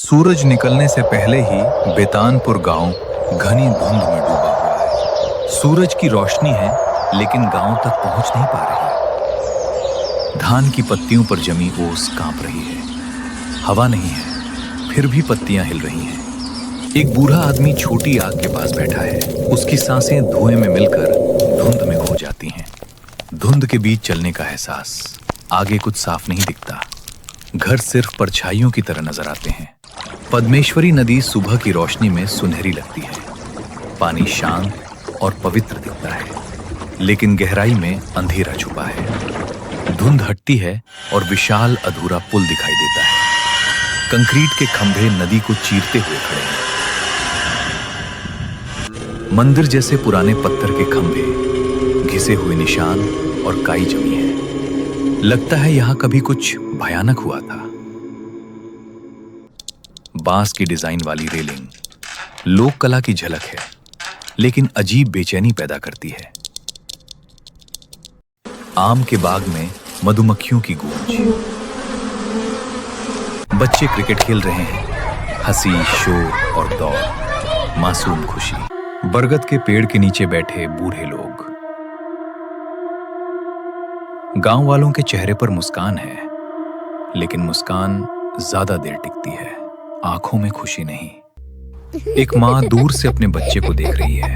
सूरज निकलने से पहले ही बेतानपुर गांव घनी धुंध में डूबा हुआ है। सूरज की रोशनी है लेकिन गांव तक पहुंच नहीं पा रही। धान की पत्तियों पर जमी ओस कांप रही है। हवा नहीं है, फिर भी पत्तियां हिल रही हैं। एक बूढ़ा आदमी छोटी आग के पास बैठा है। उसकी सांसें धुएं में मिलकर धुंध में खो जाती हैं। धुंध के बीच चलने का एहसास। आगे कुछ साफ नहीं दिखता। घर सिर्फ परछाइयों की तरह नजर आते हैं। पद्मेश्वरी नदी सुबह की रोशनी में सुनहरी लगती है। पानी शांत और पवित्र दिखता है, लेकिन गहराई में अंधेरा छुपा है। धुंध हटती है और विशाल अधूरा पुल दिखाई देता है। कंक्रीट के खंभे नदी को चीरते हुए खड़े हैं। मंदिर जैसे पुराने पत्थर के खंभे, घिसे हुए निशान और काई जमी है। लगता है यहां कभी कुछ भयानक हुआ था। बांस की डिजाइन वाली रेलिंग लोक कला की झलक है, लेकिन अजीब बेचैनी पैदा करती है। आम के बाग में मधुमक्खियों की गूंज। बच्चे क्रिकेट खेल रहे हैं। हंसी, शोर और दौड़, मासूम खुशी। बरगद के पेड़ के नीचे बैठे बूढ़े लोग। गांव वालों के चेहरे पर मुस्कान है, लेकिन मुस्कान ज्यादा देर टिकती है। आंखों में खुशी नहीं। एक माँ दूर से अपने बच्चे को देख रही है,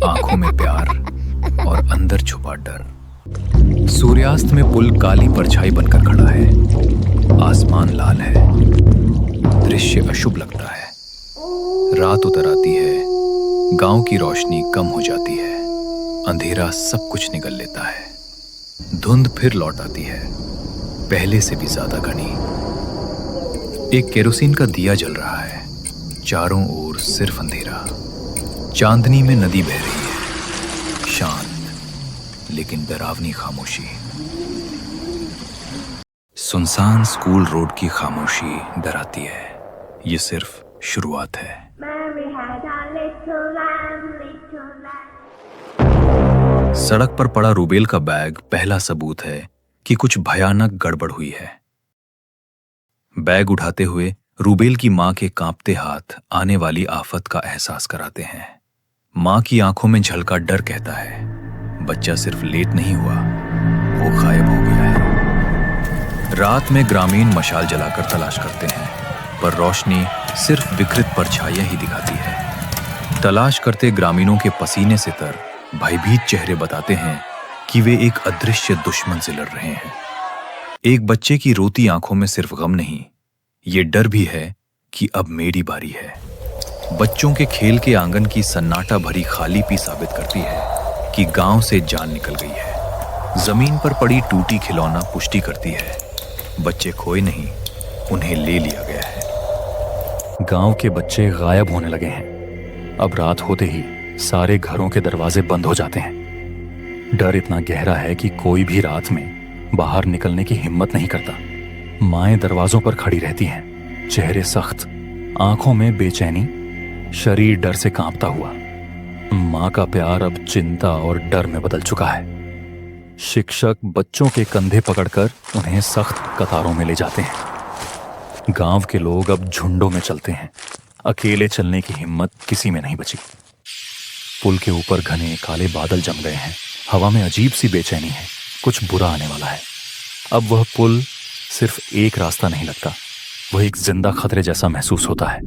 आंखों में प्यार और अंदर छुपा डर। सूर्यास्त में पुल काली परछाई बनकर खड़ा है। आसमान लाल है। दृश्य अशुभ लगता है। रात उतर आती है। गांव की रोशनी कम हो जाती है। अंधेरा सब कुछ निगल लेता है। धुंध फिर लौट आती है, पहले से भी ज्यादा घनी। एक केरोसिन का दिया जल रहा है। चारों ओर सिर्फ अंधेरा। चांदनी में नदी बह रही है, शांत लेकिन डरावनी खामोशी। सुनसान स्कूल रोड की खामोशी डराती है। ये सिर्फ शुरुआत है। सड़क पर पड़ा रूबेल का बैग पहला सबूत है कि कुछ भयानक गड़बड़ हुई है। बैग उठाते हुए रूबेल की मां के कांपते हाथ आने वाली आफत का एहसास कराते हैं। मां की आंखों में झलका डर कहता है, बच्चा सिर्फ लेट नहीं हुआ, वो गायब हो गया है। रात में ग्रामीण मशाल जलाकर तलाश करते हैं, पर रोशनी सिर्फ विकृत परछाइयां ही दिखाती है। तलाश करते ग्रामीणों के पसीने से तर भयभीत चेहरे बताते हैं कि वे एक अदृश्य दुश्मन से लड़ रहे हैं। एक बच्चे की रोती आंखों में सिर्फ गम नहीं, ये डर भी है कि अब मेरी बारी है। बच्चों के खेल के आंगन की सन्नाटा भरी खाली पी साबित करती है कि गांव से जान निकल गई है। जमीन पर पड़ी टूटी खिलौना पुष्टि करती है, बच्चे खोए नहीं, उन्हें ले लिया गया है। गांव के बच्चे गायब होने लगे हैं। अब रात होते ही सारे घरों के दरवाजे बंद हो जाते हैं। डर इतना गहरा है कि कोई भी रात में बाहर निकलने की हिम्मत नहीं करता। माएं दरवाजों पर खड़ी रहती हैं, चेहरे सख्त, आंखों में बेचैनी, शरीर डर से कांपता हुआ। मां का प्यार अब चिंता और डर में बदल चुका है। शिक्षक बच्चों के कंधे पकड़कर उन्हें सख्त कतारों में ले जाते हैं। गांव के लोग अब झुंडों में चलते हैं। अकेले चलने की हिम्मत किसी में नहीं बची। पुल के ऊपर घने काले बादल जम गए हैं। हवा में अजीब सी बेचैनी है, कुछ बुरा आने वाला है। अब वह पुल सिर्फ एक रास्ता नहीं लगता, वह एक जिंदा खतरे जैसा महसूस होता है।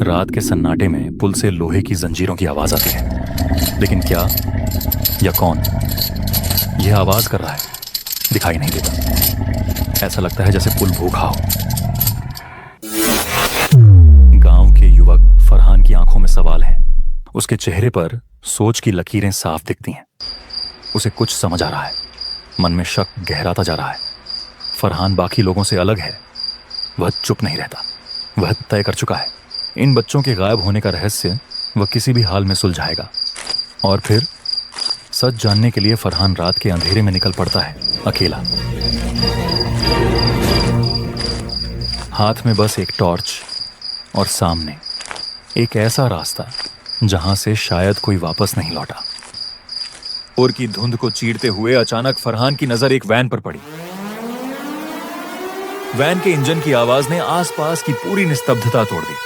रात के सन्नाटे में पुल से लोहे की जंजीरों की आवाज आती है, लेकिन क्या या कौन यह आवाज कर रहा है दिखाई नहीं देता। ऐसा लगता है जैसे पुल भूखा हो। गांव के युवक फरहान की आंखों में सवाल है। उसके चेहरे पर सोच की लकीरें साफ दिखती हैं। उसे कुछ समझ आ रहा है। मन में शक गहराता जा रहा है। फरहान बाकी लोगों से अलग है। वह चुप नहीं रहता। वह तय कर चुका है, इन बच्चों के गायब होने का रहस्य वह किसी भी हाल में सुलझाएगा। और फिर सच जानने के लिए फरहान रात के अंधेरे में निकल पड़ता है, अकेला। हाथ में बस एक टॉर्च और सामने एक ऐसा रास्ता जहां से शायद कोई वापस नहीं लौटा। और की धुंध को चीरते हुए अचानक फरहान की नजर एक वैन पर पड़ी। वैन के इंजन की आवाज ने आसपास की पूरी निस्तब्धता तोड़ दी।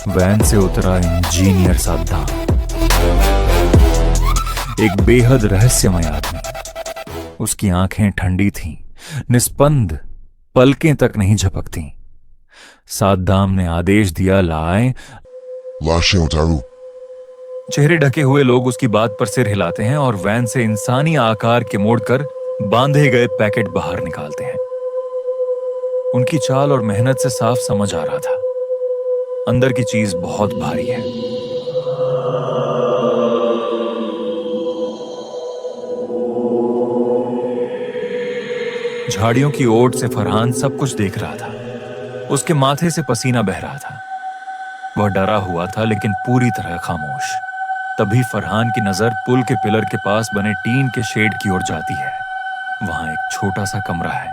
वैन से उतरा इंजीनियर साद्दाम, एक बेहद रहस्यमय आदमी। उसकी आंखें ठंडी थीं, निस्पंद, पलकें तक नहीं झपकती। साद्दाम ने आदेश दिया, लाएं। लाशें उतारो। चेहरे ढके हुए लोग उसकी बात पर सिर हिलाते हैं और वैन से इंसानी आकार के मोड़कर बांधे गए पैकेट बाहर निकालते हैं। उनकी चाल और मेहनत से साफ समझ आ रहा था, अंदर की चीज बहुत भारी है। झाड़ियों की ओट से फरहान सब कुछ देख रहा था। उसके माथे से पसीना बह रहा था। वह डरा हुआ था लेकिन पूरी तरह खामोश। तभी फरहान की नजर पुल के पिलर के पास बने टीन के शेड की ओर जाती है। वहां एक छोटा सा कमरा है।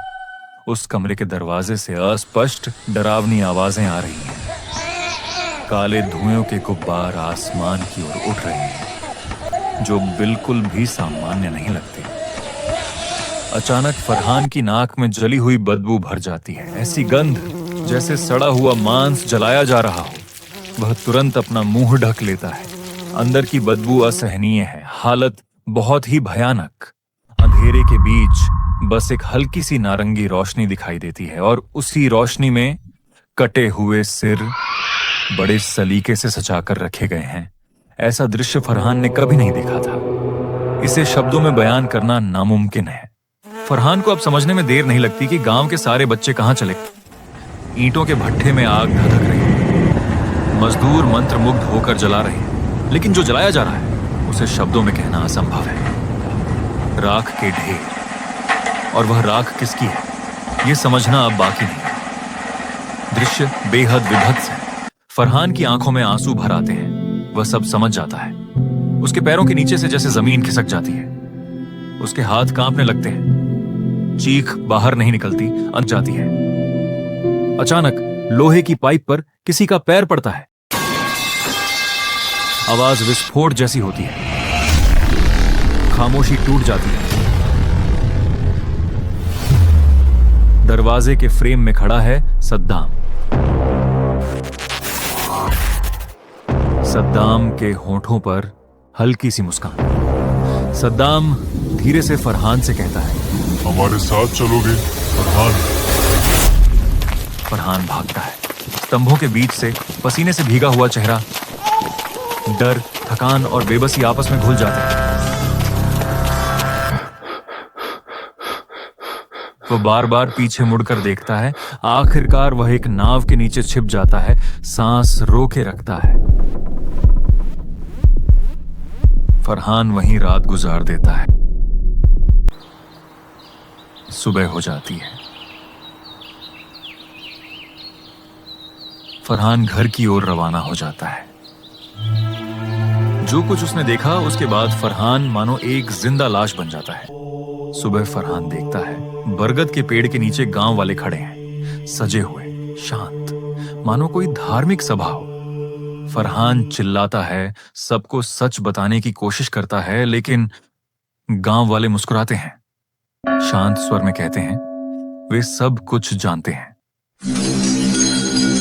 उस कमरे के दरवाजे से अस्पष्ट डरावनी आवाजें आ रही हैं। काले धुएं के गुब्बार आसमान की ओर उठ रहे हैं, जो बिल्कुल भी सामान्य नहीं लगते। अचानक फरहान की नाक में जली हुई बदबू भर जाती है, ऐसी गंध जैसे सड़ा हुआ मांस जलाया जा रहा हो। वह तुरंत अपना मुंह ढक लेता है। अंदर की बदबू असहनीय है, हालत बहुत ही भयानक। अंधेरे के बीच बस एक हल्की सी नारंगी रोशनी दिखाई देती है और उसी रोशनी में कटे हुए सिर बड़े सलीके से सजाकर रखे गए हैं। ऐसा दृश्य फरहान ने कभी नहीं देखा था। इसे शब्दों में बयान करना नामुमकिन है। फरहान को अब समझने में देर नहीं लगती कि गांव के सारे बच्चे कहां चले। ईंटों के भट्ठे में आग धधक रही है। मजदूर मंत्रमुग्ध होकर जला रहे हैं, लेकिन जो जलाया जा रहा है उसे शब्दों में कहना असंभव है। राख के ढेर, और वह राख किसकी है यह समझना अब बाकी नहीं है। दृश्य बेहद विभत्स है। फरहान की आंखों में आंसू भर आते हैं। वह सब समझ जाता है। उसके पैरों के नीचे से जैसे जमीन खिसक जाती है। उसके हाथ कांपने लगते हैं। चीख बाहर नहीं निकलती, अंत जाती है। अचानक लोहे की पाइप पर किसी का पैर पड़ता है। आवाज विस्फोट जैसी होती है। खामोशी टूट जाती है। दरवाजे के फ्रेम में खड़ा है सद्दाम। सद्दाम के होठों पर हल्की सी मुस्कान। सद्दाम धीरे से फरहान से कहता है, हमारे साथ चलोगे फरहान? फरहान भागता है। स्तंभों के बीच से पसीने से भीगा हुआ चेहरा, डर, थकान और बेबसी आपस में घुल जाते हैं। वो बार बार पीछे मुड़कर देखता है। आखिरकार वह एक नाव के नीचे छिप जाता है, सांस रोके रखता है। फरहान वहीं रात गुजार देता है। सुबह हो जाती है। फरहान घर की ओर रवाना हो जाता है। जो कुछ उसने देखा उसके बाद फरहान मानो एक जिंदा लाश बन जाता है। सुबह फरहान देखता है बरगद के पेड़ के नीचे गांव वाले खड़े हैं, सजे हुए, शांत, मानो कोई धार्मिक सभा हो। फरहान चिल्लाता है, सबको सच बताने की कोशिश करता है, लेकिन गांव वाले मुस्कुराते हैं। शांत स्वर में कहते हैं, वे सब कुछ जानते हैं।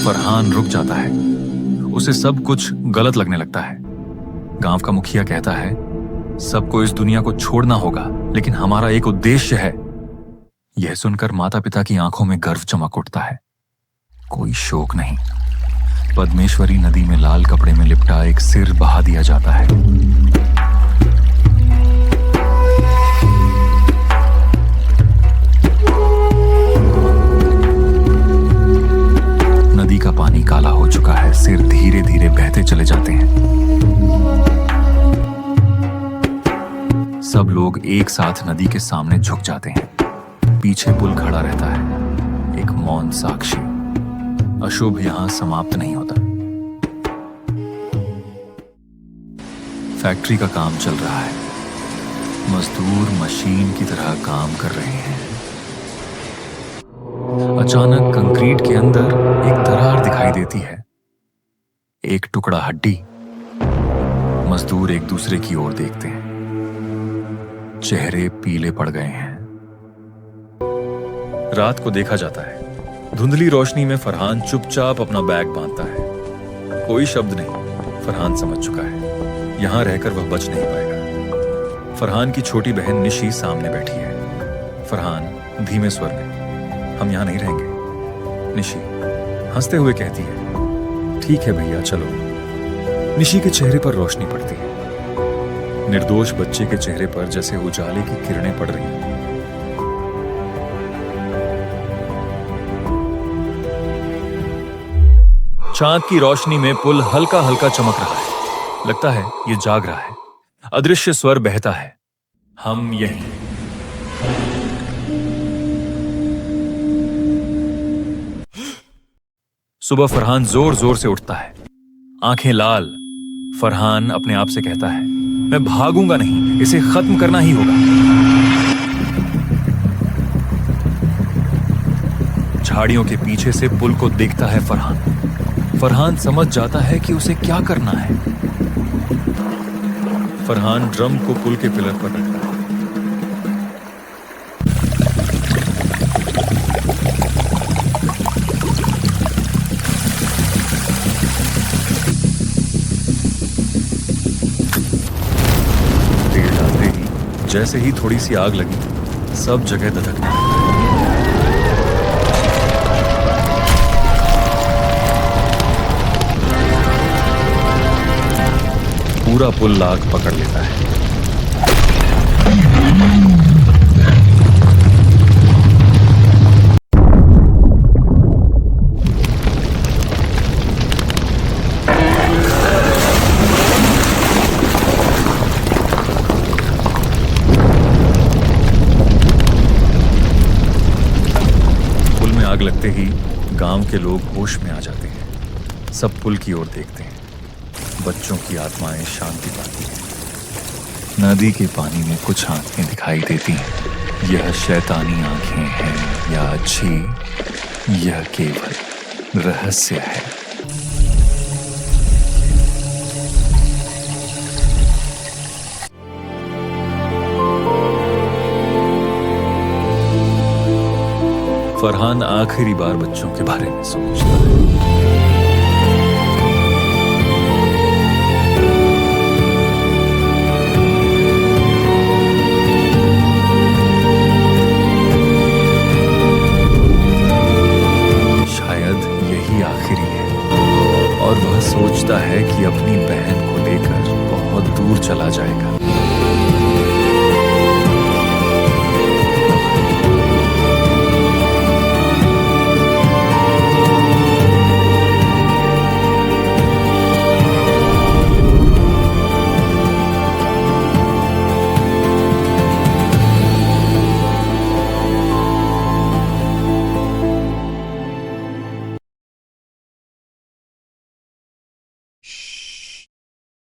फरहान रुक जाता है। उसे सब कुछ गलत लगने लगता है। गांव का मुखिया कहता है, सबको इस दुनिया को छोड़ना होगा, लेकिन हमारा एक उद्देश्य है। यह सुनकर माता पिता की आंखों में गर्व चमक उठता है। कोई शोक नहीं। पद्मेश्वरी नदी में लाल कपड़े में लिपटा एक सिर बहा दिया जाता है। नदी का पानी काला हो चुका है। सिर धीरे धीरे बहते चले जाते हैं। सब लोग एक साथ नदी के सामने झुक जाते हैं। पीछे पुल खड़ा रहता है, एक मौन साक्षी। अशुभ यहां समाप्त नहीं होता। फैक्ट्री का काम चल रहा है। मजदूर मशीन की तरह काम कर रहे हैं। अचानक कंक्रीट के अंदर एक दरार दिखाई देती है। एक टुकड़ा हड्डी। मजदूर एक दूसरे की ओर देखते हैं। चेहरे पीले पड़ गए हैं। रात को देखा जाता है। धुंधली रोशनी में फरहान चुपचाप अपना बैग बांधता है। कोई शब्द नहीं। फरहान समझ चुका है, यहां रहकर वह बच नहीं पाएगा। फरहान की छोटी बहन निशी सामने बैठी है। फरहान धीमे स्वर में, हम यहां नहीं रहेंगे। निशी हंसते हुए कहती है, ठीक है भैया चलो। निशी के चेहरे पर रोशनी पड़ती है। निर्दोष बच्चे के चेहरे पर जैसे उजाले की किरणें पड़ रही हैं। चांद की रोशनी में पुल हल्का हल्का चमक रहा है। लगता है ये जाग रहा है। अदृश्य स्वर बहता है, हम यहीं। सुबह फरहान जोर जोर से उठता है, आंखें लाल। फरहान अपने आप से कहता है, मैं भागूंगा नहीं, इसे खत्म करना ही होगा। झाड़ियों के पीछे से पुल को देखता है फरहान। फरहान समझ जाता है कि उसे क्या करना है। फरहान ड्रम को पुल के पिलर पर रखता है। तेल डालते ही जैसे ही थोड़ी सी आग लगी, सब जगह धधकने लगी। पूरा पुल आग पकड़ लेता है। पुल में आग लगते ही गांव के लोग होश में आ जाते हैं। सब पुल की ओर देखते हैं। बच्चों की आत्माएं शांति पाती हैं। नदी के पानी में कुछ आंखें दिखाई देती हैं। यह शैतानी आंखें हैं या अच्छी, यह केवल रहस्य है। फरहान आखिरी बार बच्चों के बारे में सोचता है। आखिरी है और वह सोचता है कि अपनी बहन को लेकर बहुत दूर चला जाएगा।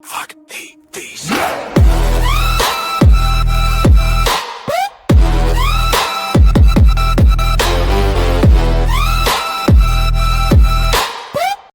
Fuck me,